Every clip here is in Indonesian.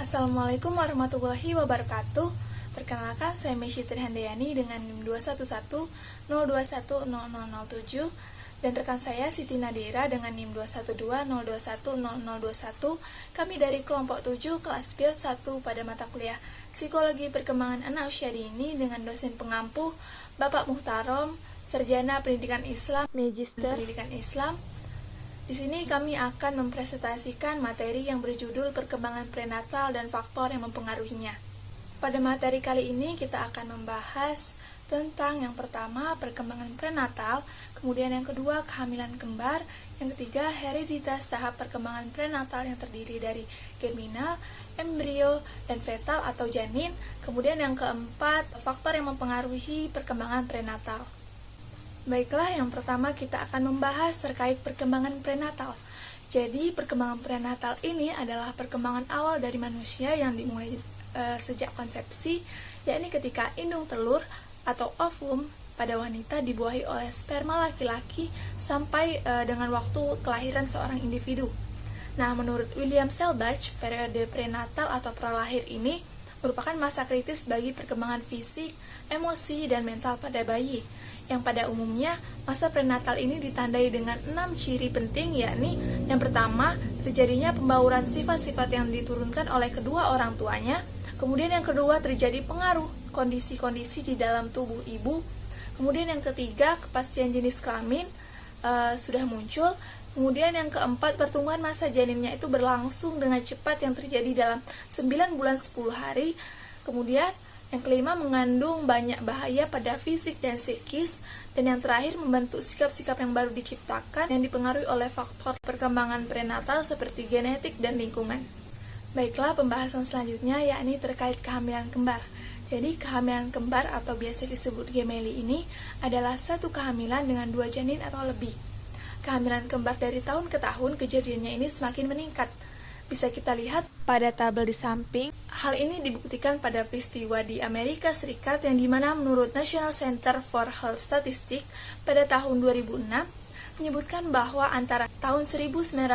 Assalamualaikum warahmatullahi wabarakatuh. Perkenalkan, saya Mesy Trihandayani dengan NIM 21102100007 dan rekan saya Siti Nadira dengan NIM 21202100021. Kami dari kelompok 7 kelas PIOT 1 pada mata kuliah Psikologi Perkembangan Anak Usia Dini dengan dosen pengampu Bapak Muhtarom, Sarjana Pendidikan Islam, Magister Pendidikan Islam. Di sini kami akan mempresentasikan materi yang berjudul perkembangan prenatal dan faktor yang mempengaruhinya. Pada materi kali ini kita akan membahas tentang yang pertama perkembangan prenatal, kemudian yang kedua kehamilan kembar, yang ketiga hereditas tahap perkembangan prenatal yang terdiri dari germinal, embrio, dan fetal atau janin, kemudian yang keempat faktor yang mempengaruhi perkembangan prenatal. Baiklah, yang pertama kita akan membahas terkait perkembangan prenatal. Jadi, perkembangan prenatal ini adalah perkembangan awal dari manusia yang dimulai sejak konsepsi, yakni ketika indung telur atau ovum pada wanita dibuahi oleh sperma laki-laki sampai dengan waktu kelahiran seorang individu. Nah, menurut William Selbach, periode prenatal atau pralahir ini merupakan masa kritis bagi perkembangan fisik, emosi, dan mental pada bayi, yang pada umumnya masa prenatal ini ditandai dengan 6 ciri penting, yakni yang pertama, terjadinya pembauran sifat-sifat yang diturunkan oleh kedua orang tuanya, kemudian yang kedua, terjadi pengaruh kondisi-kondisi di dalam tubuh ibu, kemudian yang ketiga, kepastian jenis kelamin sudah muncul, kemudian yang keempat, pertumbuhan masa janinnya itu berlangsung dengan cepat yang terjadi dalam 9 bulan 10 hari, kemudian yang kelima, mengandung banyak bahaya pada fisik dan psikis. Dan yang terakhir, membentuk sikap-sikap yang baru diciptakan yang dipengaruhi oleh faktor perkembangan prenatal seperti genetik dan lingkungan. Baiklah, pembahasan selanjutnya yakni terkait kehamilan kembar. Jadi, kehamilan kembar atau biasa disebut gemeli ini adalah satu kehamilan dengan 2 janin atau lebih. Kehamilan kembar dari tahun ke tahun kejadiannya ini semakin meningkat. Bisa kita lihat pada tabel di samping. Hal ini dibuktikan pada peristiwa di Amerika Serikat yang dimana menurut National Center for Health Statistics pada tahun 2006 menyebutkan bahwa antara tahun 1908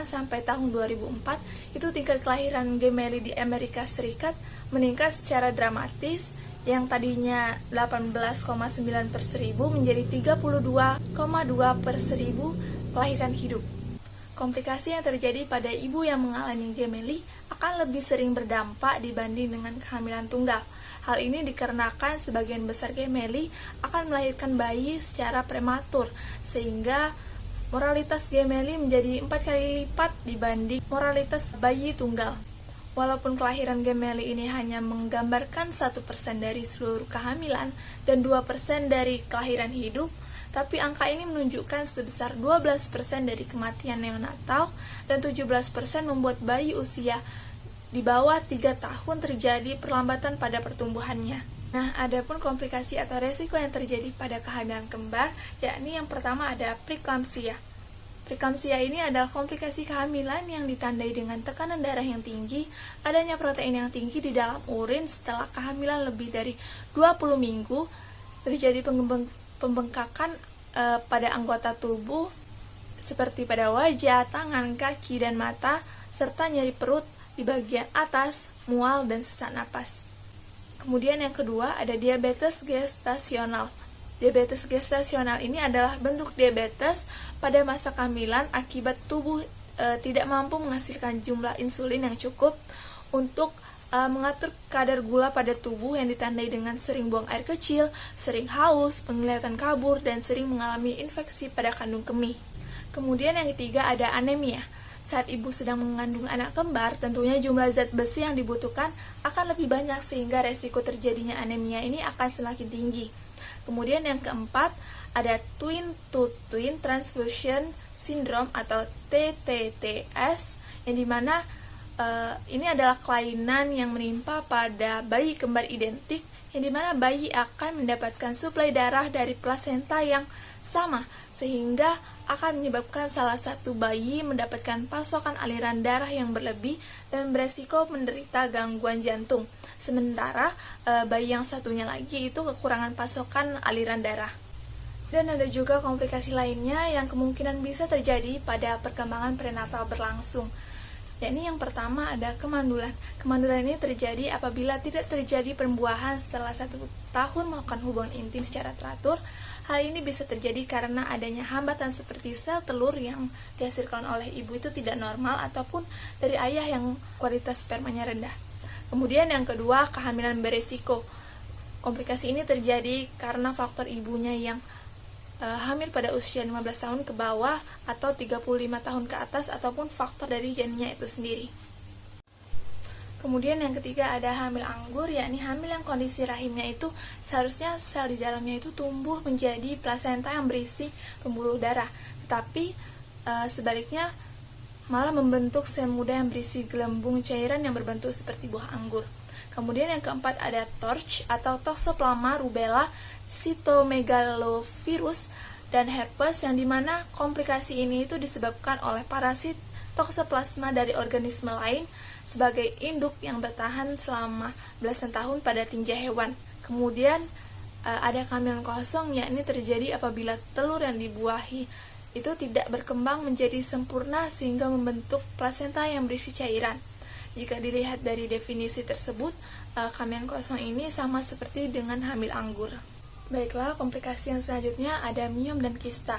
sampai tahun 2004 itu tingkat kelahiran gemeli di Amerika Serikat meningkat secara dramatis, yang tadinya 18,9 per 1000 menjadi 32,2 per 1000 kelahiran hidup. Komplikasi yang terjadi pada ibu yang mengalami gemeli akan lebih sering berdampak dibanding dengan kehamilan tunggal. Hal ini dikarenakan sebagian besar gemeli akan melahirkan bayi secara prematur, sehingga moralitas gemeli menjadi 4 kali lipat dibanding moralitas bayi tunggal. Walaupun kelahiran gemeli ini hanya menggambarkan 1% dari seluruh kehamilan dan 2% dari kelahiran hidup, tapi angka ini menunjukkan sebesar 12% dari kematian neonatal dan 17% membuat bayi usia di bawah 3 tahun terjadi perlambatan pada pertumbuhannya. Nah, adapun komplikasi atau resiko yang terjadi pada kehamilan kembar, yakni yang pertama ada preeklamsia. Preeklamsia ini adalah komplikasi kehamilan yang ditandai dengan tekanan darah yang tinggi, adanya protein yang tinggi di dalam urin setelah kehamilan lebih dari 20 minggu, terjadi pembengkakan pada anggota tubuh seperti pada wajah, tangan, kaki, dan mata, serta nyeri perut di bagian atas, mual, dan sesak napas. Kemudian yang kedua ada diabetes gestasional. Diabetes gestasional ini adalah bentuk diabetes pada masa kehamilan akibat tubuh tidak mampu menghasilkan jumlah insulin yang cukup untuk mengatur kadar gula pada tubuh, yang ditandai dengan sering buang air kecil, sering haus, penglihatan kabur, dan sering mengalami infeksi pada kandung kemih. Kemudian yang ketiga ada anemia. Saat ibu sedang mengandung anak kembar, tentunya jumlah zat besi yang dibutuhkan akan lebih banyak sehingga resiko terjadinya anemia ini akan semakin tinggi. Kemudian yang keempat ada twin to twin transfusion syndrome atau TTTS, yang dimana ini adalah kelainan yang menimpa pada bayi kembar identik, yang dimana bayi akan mendapatkan suplai darah dari plasenta yang sama, sehingga akan menyebabkan salah satu bayi mendapatkan pasokan aliran darah yang berlebih dan beresiko menderita gangguan jantung. Sementara bayi yang satunya lagi itu kekurangan pasokan aliran darah. Dan ada juga komplikasi lainnya yang kemungkinan bisa terjadi pada perkembangan prenatal berlangsung. yakni yang pertama ada kemandulan. Kemandulan ini terjadi apabila tidak terjadi pembuahan setelah 1 tahun melakukan hubungan intim secara teratur. Hal ini bisa terjadi karena adanya hambatan seperti sel telur yang dihasilkan oleh ibu itu tidak normal ataupun dari ayah yang kualitas spermanya rendah. Kemudian yang kedua, kehamilan beresiko. Komplikasi ini terjadi karena faktor ibunya yang hamil pada usia 15 tahun ke bawah atau 35 tahun ke atas ataupun faktor dari janinnya itu sendiri. Kemudian yang ketiga ada hamil anggur, yakni hamil yang kondisi rahimnya itu seharusnya sel di dalamnya itu tumbuh menjadi plasenta yang berisi pembuluh darah, tetapi sebaliknya malah membentuk sel muda yang berisi gelembung cairan yang berbentuk seperti buah anggur. Kemudian yang keempat ada TORCH atau Toxoplasma rubella, cytomegalovirus, dan herpes, yang dimana komplikasi ini itu disebabkan oleh parasit Toxoplasma dari organisme lain sebagai induk yang bertahan selama belasan tahun pada tinja hewan. Kemudian ada kehamilan kosong, yakni terjadi apabila telur yang dibuahi itu tidak berkembang menjadi sempurna sehingga membentuk plasenta yang berisi cairan. Jika dilihat dari definisi tersebut, kehamilan kosong ini sama seperti dengan hamil anggur. Baiklah, komplikasi yang selanjutnya ada miom dan kista.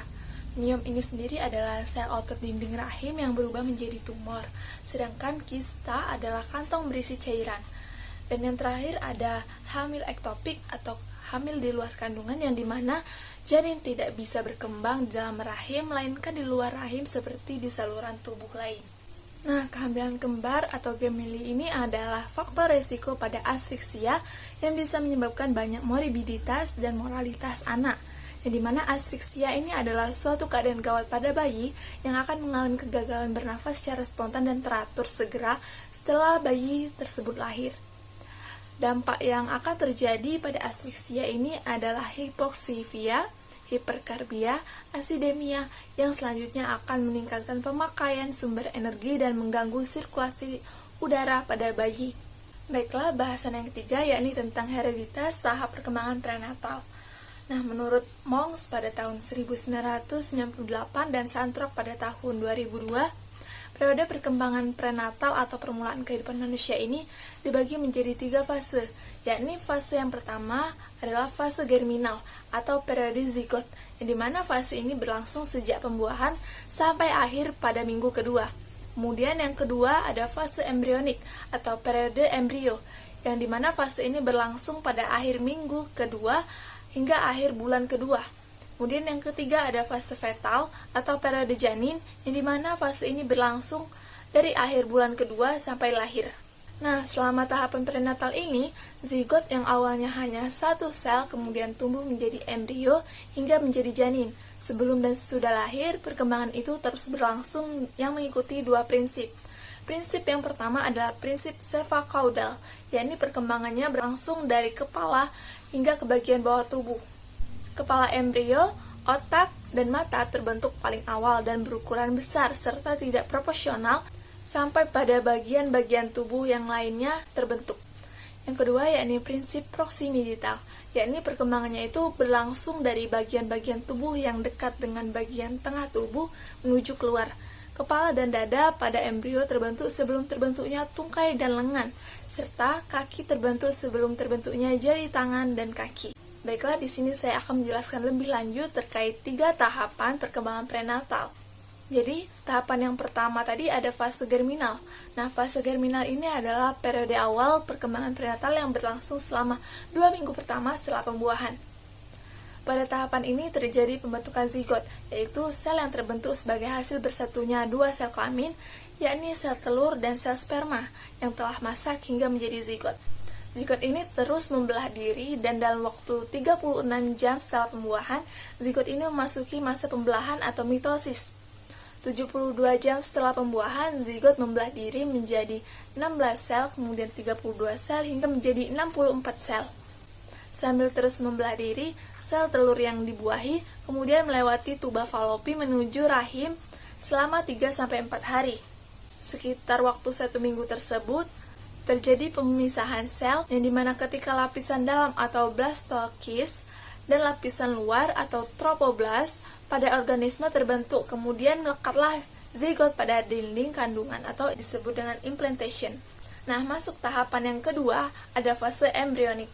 Miom ini sendiri adalah sel otot dinding rahim yang berubah menjadi tumor, sedangkan kista adalah kantong berisi cairan. Dan yang terakhir ada hamil ektopik atau hamil di luar kandungan, yang dimana janin tidak bisa berkembang di dalam rahim, melainkan di luar rahim seperti di saluran tubuh lain. Nah, kehamilan kembar atau gemili ini adalah faktor resiko pada asfiksia yang bisa menyebabkan banyak morbiditas dan mortalitas anak. Yang dimana asfiksia ini adalah suatu keadaan gawat pada bayi yang akan mengalami kegagalan bernafas secara spontan dan teratur segera setelah bayi tersebut lahir. Dampak yang akan terjadi pada asfiksia ini adalah hipoksimia, hiperkarbia, asidemia, yang selanjutnya akan meningkatkan pemakaian sumber energi dan mengganggu sirkulasi udara pada bayi. Baiklah, bahasan yang ketiga yakni tentang hereditas tahap perkembangan prenatal. Nah, menurut Monks pada tahun 1998 dan Santrok pada tahun 2002, periode perkembangan prenatal atau permulaan kehidupan manusia ini dibagi menjadi 3 fase, yakni fase yang pertama adalah fase germinal atau periode zigot, yang dimana fase ini berlangsung sejak pembuahan sampai akhir pada minggu kedua. Kemudian yang kedua ada fase embrionik atau periode embrio, yang dimana fase ini berlangsung pada akhir minggu kedua hingga akhir bulan kedua. Kemudian yang ketiga ada fase fetal atau periode janin, yang dimana fase ini berlangsung dari akhir bulan kedua sampai lahir. Nah, selama tahapan prenatal ini, zigot yang awalnya hanya 1 sel kemudian tumbuh menjadi embrio hingga menjadi janin. Sebelum dan sesudah lahir, perkembangan itu terus berlangsung yang mengikuti 2 prinsip. Prinsip yang pertama adalah prinsip cephalocaudal, yakni perkembangannya berlangsung dari kepala hingga ke bagian bawah tubuh. Kepala embrio, otak, dan mata terbentuk paling awal dan berukuran besar serta tidak proporsional sampai pada bagian-bagian tubuh yang lainnya terbentuk. Yang kedua yakni prinsip proximedital, yakni perkembangannya itu berlangsung dari bagian-bagian tubuh yang dekat dengan bagian tengah tubuh menuju keluar. Kepala dan dada pada embrio terbentuk sebelum terbentuknya tungkai dan lengan, serta kaki terbentuk sebelum terbentuknya jari tangan dan kaki. Baiklah, di sini saya akan menjelaskan lebih lanjut terkait 3 tahapan perkembangan prenatal. Jadi, tahapan yang pertama tadi ada fase germinal. Nah, fase germinal ini adalah periode awal perkembangan prenatal yang berlangsung selama 2 minggu pertama setelah pembuahan. Pada tahapan ini terjadi pembentukan zigot, yaitu sel yang terbentuk sebagai hasil bersatunya 2 sel kelamin, yakni sel telur dan sel sperma yang telah masak hingga menjadi zigot. Zigot ini terus membelah diri dan dalam waktu 36 jam setelah pembuahan, zigot ini memasuki masa pembelahan atau mitosis. 72 jam setelah pembuahan, zigot membelah diri menjadi 16 sel, kemudian 32 sel hingga menjadi 64 sel. Sambil terus membelah diri, sel telur yang dibuahi kemudian melewati tuba falopi menuju rahim selama 3-4 hari. Sekitar waktu 1 minggu tersebut, terjadi pemisahan sel yang dimana ketika lapisan dalam atau blastokis dan lapisan luar atau tropoblast pada organisme terbentuk, kemudian melekatlah zigot pada dinding kandungan atau disebut dengan implantation. Nah, masuk tahapan yang kedua, ada fase embrionik.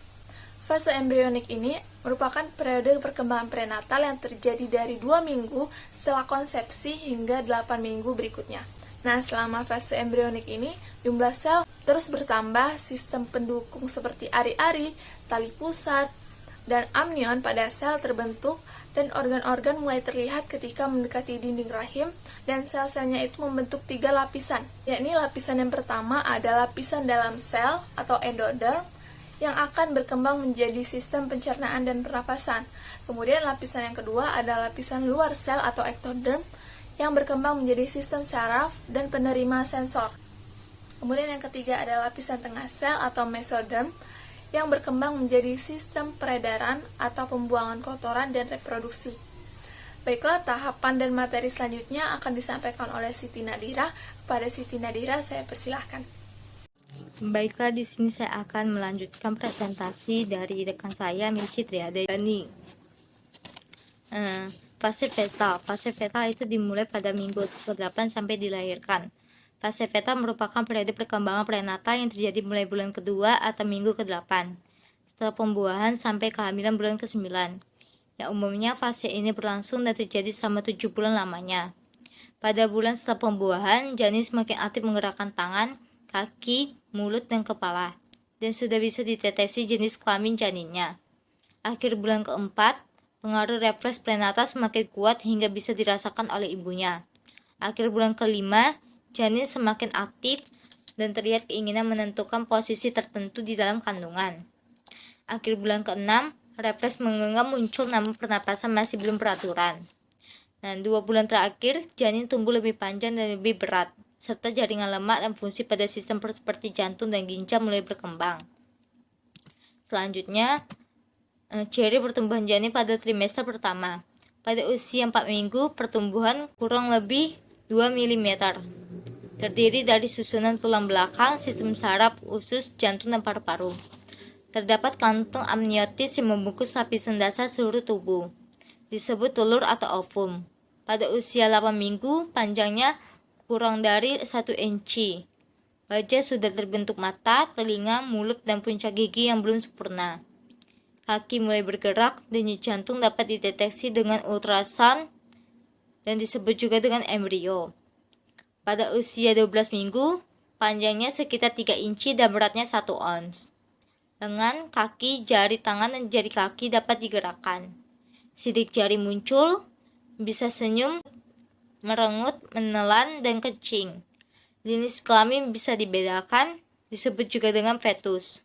Fase embrionik ini merupakan periode perkembangan prenatal yang terjadi dari 2 minggu setelah konsepsi hingga 8 minggu berikutnya. Nah, selama fase embrionik ini, jumlah sel terus bertambah, sistem pendukung seperti ari-ari, tali pusat, dan amnion pada sel terbentuk, dan organ-organ mulai terlihat ketika mendekati dinding rahim, dan sel-selnya itu membentuk 3 lapisan. Yakni lapisan yang pertama adalah lapisan dalam sel atau endoderm, yang akan berkembang menjadi sistem pencernaan dan pernapasan. Kemudian lapisan yang kedua adalah lapisan luar sel atau ektoderm, yang berkembang menjadi sistem saraf dan penerima sensor. Kemudian yang ketiga adalah lapisan tengah sel atau mesoderm, yang berkembang menjadi sistem peredaran atau pembuangan kotoran dan reproduksi. Baiklah, tahapan dan materi selanjutnya akan disampaikan oleh Siti Nadira. Kepada Siti Nadira, saya persilahkan. Baiklah, di sini saya akan melanjutkan presentasi dari rekan saya, Michi Triadani. Fase fetal. Fase fetal itu dimulai pada minggu ke-8 sampai dilahirkan. Fase fetal merupakan periode perkembangan prenatal yang terjadi mulai bulan kedua atau minggu ke-8, setelah pembuahan sampai kehamilan bulan ke-9. Yang umumnya fase ini berlangsung dan terjadi selama 7 bulan lamanya. Pada bulan setelah pembuahan, janin semakin aktif menggerakkan tangan, kaki, mulut, dan kepala, dan sudah bisa dideteksi jenis kelamin janinnya. Akhir bulan keempat, pengaruh refleks prenatal semakin kuat hingga bisa dirasakan oleh ibunya. Akhir bulan kelima, janin semakin aktif dan terlihat keinginan menentukan posisi tertentu di dalam kandungan. Akhir bulan keenam, refleks menggenggam muncul namun pernapasan masih belum beraturan. Dan 2 bulan terakhir, janin tumbuh lebih panjang dan lebih berat, serta jaringan lemak dan fungsi pada sistem seperti jantung dan ginjal mulai berkembang. Selanjutnya, ciri pertumbuhan janin pada trimester pertama. Pada usia 4 minggu, pertumbuhan kurang lebih 2 mm. Terdiri dari susunan tulang belakang, sistem saraf, usus, jantung, dan paru-paru. Terdapat kantung amniotis yang membungkus lapisan dasar seluruh tubuh, disebut telur atau ovum. Pada usia 8 minggu, panjangnya kurang dari 1 inci. Wajah sudah terbentuk mata, telinga, mulut, dan puncak gigi yang belum sempurna. Kaki mulai bergerak, denyut jantung dapat dideteksi dengan ultrasound dan disebut juga dengan embrio. Pada usia 12 minggu, panjangnya sekitar 3 inci dan beratnya 1 ons. Lengan, kaki, jari tangan, dan jari kaki dapat digerakkan. Sidik jari muncul, bisa senyum, merengut, menelan, dan kencing. Jenis kelamin bisa dibedakan, disebut juga dengan fetus.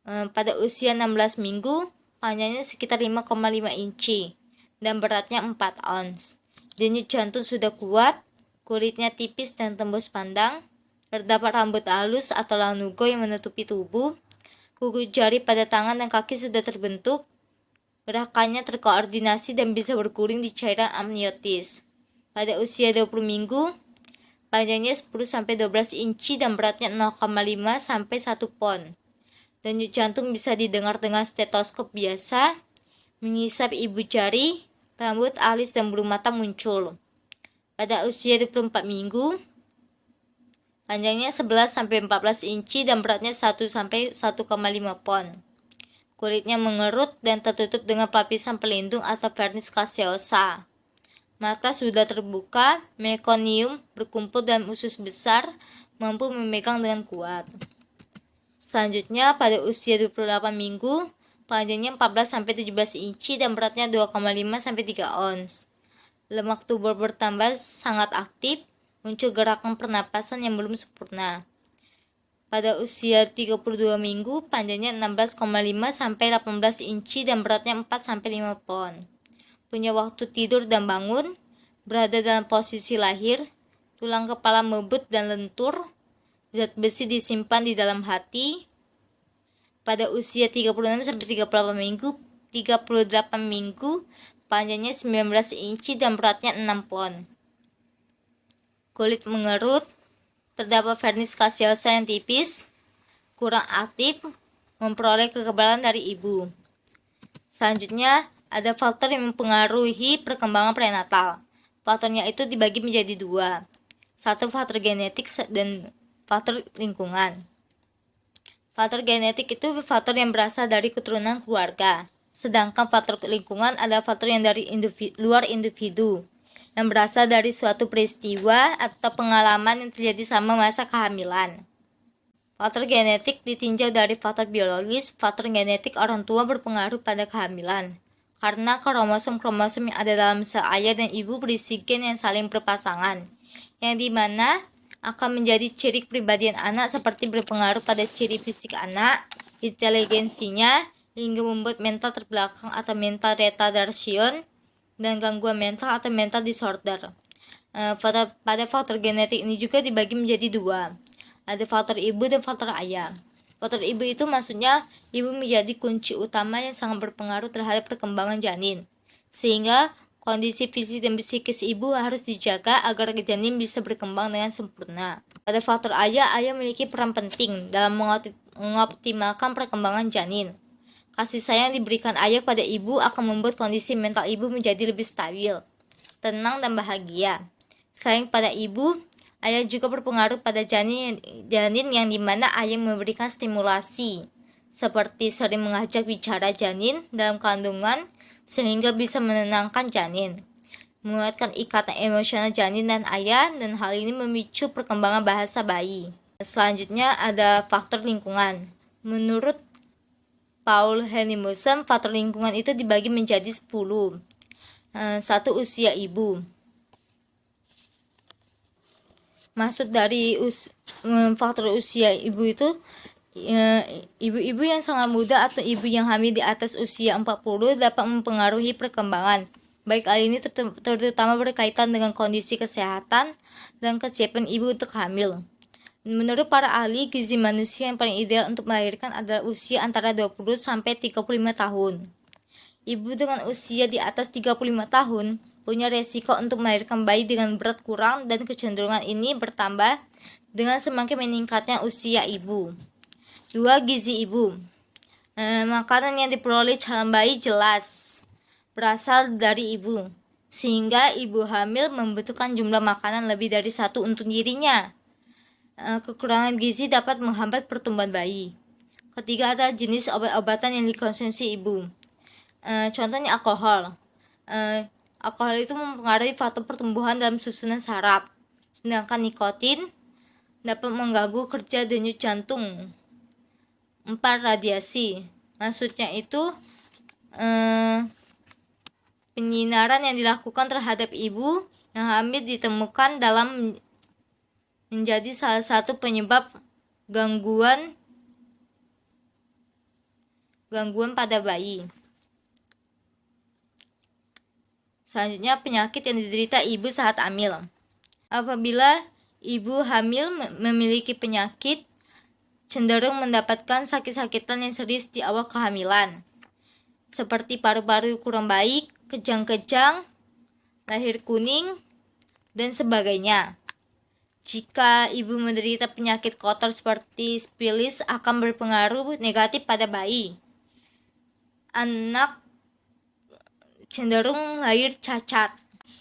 Pada usia 16 minggu, panjangnya sekitar 5,5 inci dan beratnya 4 ons. Denyut jantung sudah kuat, kulitnya tipis dan tembus pandang, terdapat rambut halus atau lanugo yang menutupi tubuh, kuku jari pada tangan dan kaki sudah terbentuk, gerakannya terkoordinasi dan bisa berguling di cairan amniotis. Pada usia 20 minggu, panjangnya 10-12 inci dan beratnya 0,5 sampai 1 pon. Denyut jantung bisa didengar dengan stetoskop biasa, mengisap ibu jari, rambut, alis, dan bulu mata muncul. Pada usia 24 minggu, panjangnya 11-14 inci dan beratnya 1-1,5 pon. Kulitnya mengerut dan tertutup dengan lapisan pelindung atau vernis caseosa. Mata sudah terbuka, mekonium berkumpul dan usus besar mampu memegang dengan kuat. Selanjutnya, pada usia 28 minggu, panjangnya 14-17 inci dan beratnya 2,5-3 ons. Lemak tubuh bertambah sangat aktif, muncul gerakan pernapasan yang belum sempurna. Pada usia 32 minggu, panjangnya 16,5-18 inci dan beratnya 4-5 pon. Punya waktu tidur dan bangun, berada dalam posisi lahir, tulang kepala membut dan lentur, zat besi disimpan di dalam hati. Pada usia 36-38 minggu, panjangnya 19 inci dan beratnya 6 pon. Kulit mengerut, terdapat vernis caseosa yang tipis, kurang aktif, memperoleh kekebalan dari ibu. Selanjutnya, ada faktor yang mempengaruhi perkembangan prenatal. faktornya itu dibagi menjadi dua. Satu faktor genetik dan faktor lingkungan. Faktor genetik itu faktor yang berasal dari keturunan keluarga. Sedangkan faktor lingkungan adalah faktor yang dari luar individu, yang berasal dari suatu peristiwa atau pengalaman yang terjadi selama masa kehamilan. Faktor genetik ditinjau dari faktor biologis. Faktor genetik orang tua berpengaruh pada kehamilan, karena kromosom-kromosom yang ada dalam sel ayah dan ibu berisi gen yang saling berpasangan, yang dimana akan menjadi ciri kepribadian anak seperti berpengaruh pada ciri fisik anak, inteligensinya, hingga membuat mental terbelakang atau mental retardation, dan gangguan mental atau mental disorder. Pada faktor genetik ini juga dibagi menjadi dua. Ada faktor ibu dan faktor ayah. Faktor ibu itu maksudnya ibu menjadi kunci utama yang sangat berpengaruh terhadap perkembangan janin, sehingga kondisi fisik dan psikis ibu harus dijaga agar janin bisa berkembang dengan sempurna. Pada faktor ayah memiliki peran penting dalam mengoptimalkan perkembangan janin. Kasih sayang diberikan ayah pada ibu akan membuat kondisi mental ibu menjadi lebih stabil, tenang, dan bahagia. Selain pada ibu, ayah juga berpengaruh pada janin yang dimana ayah memberikan stimulasi, seperti sering mengajak bicara janin dalam kandungan sehingga bisa menenangkan janin, menguatkan ikatan emosional janin dan ayah, dan hal ini memicu perkembangan bahasa bayi. Selanjutnya ada faktor lingkungan. Menurut Paul Henningsen, faktor lingkungan itu dibagi menjadi 10. Satu, usia ibu. Maksud dari faktor usia ibu itu ibu-ibu yang sangat muda atau ibu yang hamil di atas usia 40 dapat mempengaruhi perkembangan. Baik hal ini terutama berkaitan dengan kondisi kesehatan dan kesiapan ibu untuk hamil. Menurut para ahli, gizi manusia yang paling ideal untuk melahirkan adalah usia antara 20 sampai 35 tahun. Ibu dengan usia di atas 35 tahun punya resiko untuk melahirkan bayi dengan berat kurang, dan kecenderungan ini bertambah dengan semakin meningkatnya usia ibu. 2. Gizi ibu. Makanan yang diperoleh calon bayi jelas berasal dari ibu, sehingga ibu hamil membutuhkan jumlah makanan lebih dari satu untuk dirinya. Kekurangan gizi dapat menghambat pertumbuhan bayi. Ketiga, ada jenis obat-obatan yang dikonsumsi ibu. Contohnya alkohol. Alkohol itu mempengaruhi faktor pertumbuhan dalam susunan saraf, sedangkan nikotin dapat mengganggu kerja denyut jantung. 4. Radiasi. Maksudnya itu penyinaran yang dilakukan terhadap ibu yang hamil ditemukan dalam menjadi salah satu penyebab gangguan pada bayi. Selanjutnya, penyakit yang diderita ibu saat hamil. Apabila ibu hamil memiliki penyakit, cenderung mendapatkan sakit-sakitan yang serius di awal kehamilan, seperti paru-paru kurang baik, kejang-kejang, lahir kuning, dan sebagainya. Jika ibu menderita penyakit kotor seperti sifilis, akan berpengaruh negatif pada bayi. Anak cenderung lahir cacat.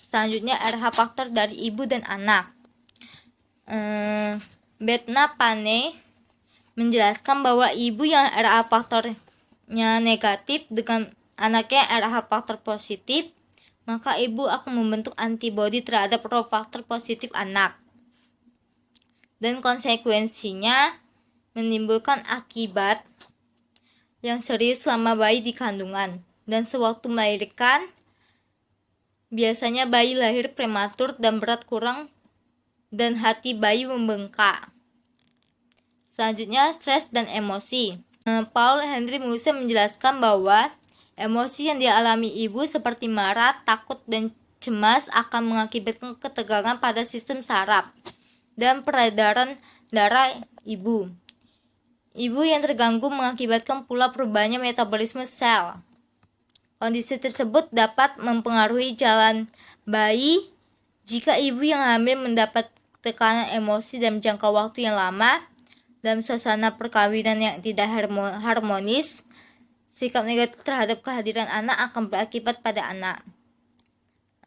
Selanjutnya, RH faktor dari ibu dan anak. Betna Pane menjelaskan bahwa ibu yang RH faktornya negatif dengan anaknya RH faktor positif, maka ibu akan membentuk antibodi terhadap Rho faktor positif anak, dan konsekuensinya menimbulkan akibat yang serius selama bayi di kandungan. Dan sewaktu melahirkan, biasanya bayi lahir prematur dan berat kurang, dan hati bayi membengkak. Selanjutnya, stres dan emosi. Paul Henningsen menjelaskan bahwa emosi yang dialami ibu seperti marah, takut, dan cemas akan mengakibatkan ketegangan pada sistem saraf dan peredaran darah ibu. Ibu yang terganggu mengakibatkan pula perubahannya metabolisme sel. Kondisi tersebut dapat mempengaruhi jalan bayi. Jika ibu yang hamil mendapat tekanan emosi dalam jangka waktu yang lama dalam suasana perkawinan yang tidak harmonis, sikap negatif terhadap kehadiran anak akan berakibat pada anak.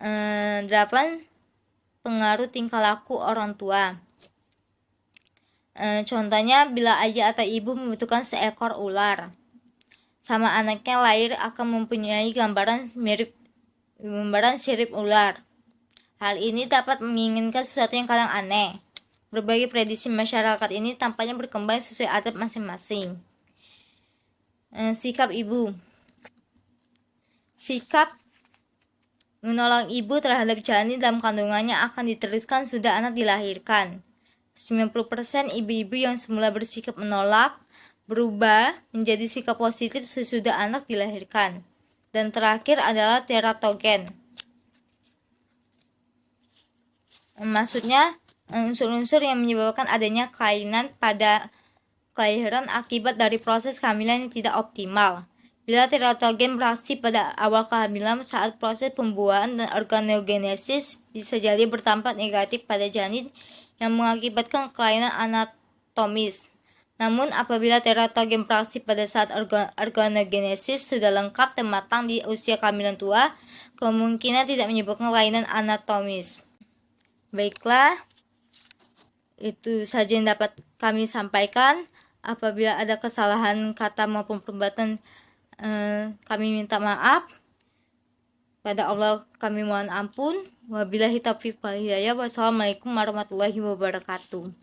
8. pengaruh tingkah laku orang tua. Contohnya, bila ayah atau ibu membutuhkan seekor ular, sama anaknya lahir akan mempunyai gambaran sirip ular. Hal ini dapat menginginkan sesuatu yang kadang aneh. Berbagai prediksi masyarakat ini tampaknya berkembang sesuai adat masing-masing. Sikap ibu. Sikap menolong ibu terhadap janin dalam kandungannya akan diteruskan sudah anak dilahirkan. 90% ibu-ibu yang semula bersikap menolak berubah menjadi sikap positif sesudah anak dilahirkan. Dan terakhir adalah teratogen. Maksudnya unsur-unsur yang menyebabkan adanya kelainan pada kelahiran akibat dari proses kehamilan yang tidak optimal. Bila teratogen beraksi pada awal kehamilan saat proses pembuahan dan organogenesis, bisa jadi berdampak negatif pada janin yang mengakibatkan kelainan anatomis. Namun apabila teratogen beraksi pada saat organogenesis sudah lengkap dan matang di usia kehamilan tua, kemungkinan tidak menyebabkan kelainan anatomis. Baiklah, itu saja yang dapat kami sampaikan. Apabila ada kesalahan kata maupun perbuatan, kami minta maaf. Pada Allah kami mohon ampun. Wabillahi taufiq wal hidayah. Wassalamualaikum warahmatullahi wabarakatuh.